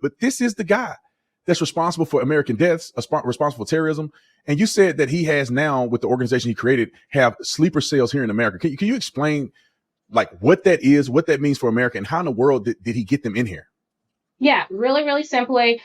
but this is the guy that's responsible for American deaths, responsible for terrorism. And you said that he has now, with the organization he created, have sleeper cells here in America. Can you explain like what that is, what that means for America, and how in the world did he get them in here? Yeah, really, really simply,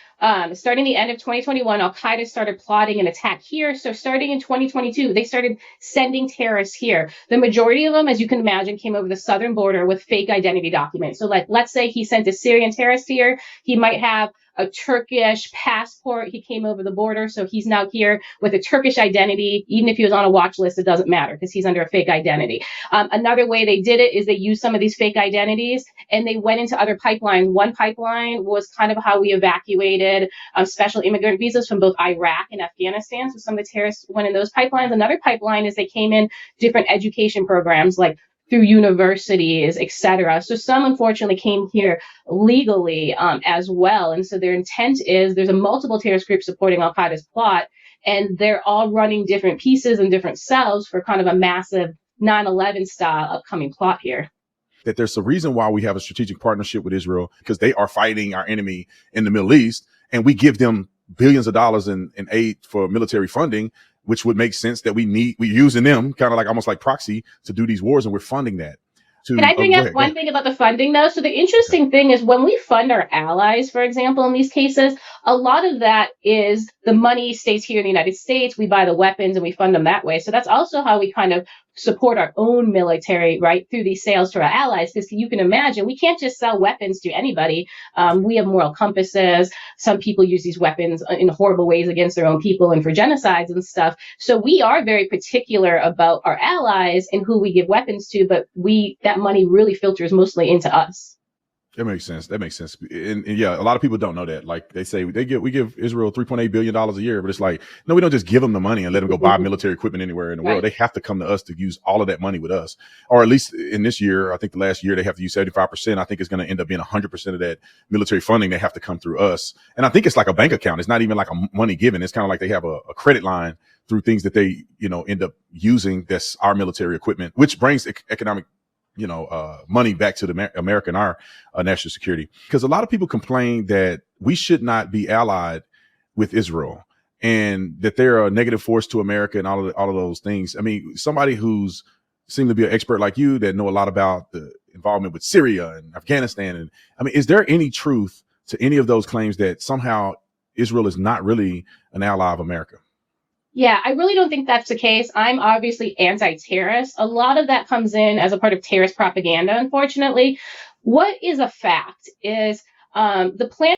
starting the end of 2021, Al-Qaeda started plotting an attack here. So starting in 2022, they started sending terrorists here. The majority of them, as you can imagine, came over the southern border with fake identity documents. So like, let's say he sent a Syrian terrorist here. He might have a Turkish passport. He came over the border. So he's now here with a Turkish identity. Even if he was on a watch list, it doesn't matter because he's under a fake identity. Another way they did it is they used some of these fake identities and they went into other pipelines. One pipeline was kind of how we evacuated special immigrant visas from both Iraq and Afghanistan. So some of the terrorists went in those pipelines. Another pipeline is they came in different education programs like through universities, et cetera. So some unfortunately came here legally as well. And so their intent is there's a multiple terrorist group supporting Al-Qaeda's plot, and they're all running different pieces and different cells for kind of a massive 9/11 style upcoming plot here. That there's a reason why we have a strategic partnership with Israel, because they are fighting our enemy in the Middle East, and we give them billions of dollars in aid for military funding, which would make sense that we're using them kind of like almost like proxy to do these wars, and we're funding that. Can I bring up one thing about the funding, though? So the interesting thing is when we fund our allies, for example, in these cases, a lot of that is the money stays here in the United States. We buy the weapons and we fund them that way. So that's also how we kind of support our own military, right, through these sales to our allies. Because you can imagine we can't just sell weapons to anybody. We have moral compasses. Some people use these weapons in horrible ways against their own people and for genocides and stuff. So we are very particular about our allies and who we give weapons to, but that money really filters mostly into us. That makes sense. And yeah, a lot of people don't know that. Like they say, we give Israel $3.8 billion a year, but it's like, no, we don't just give them the money and let them go buy military equipment anywhere in the world. They have to come to us to use all of that money with us. Or at least in this year, I think the last year they have to use 75%. I think it's going to end up being 100% of that military funding. They have to come through us. And I think it's like a bank account. It's not even like a money given. It's kind of like they have a credit line through things that they, end up using. That's our military equipment, which brings economic money back to the America and our national security. Because a lot of people complain that we should not be allied with Israel and that they're a negative force to America and all of those things. I mean, somebody who's seemed to be an expert like you that know a lot about the involvement with Syria and Afghanistan. And I mean, is there any truth to any of those claims that somehow Israel is not really an ally of America? Yeah, I really don't think that's the case. I'm obviously anti-terrorist. A lot of that comes in as a part of terrorist propaganda, unfortunately. What is a fact is the plan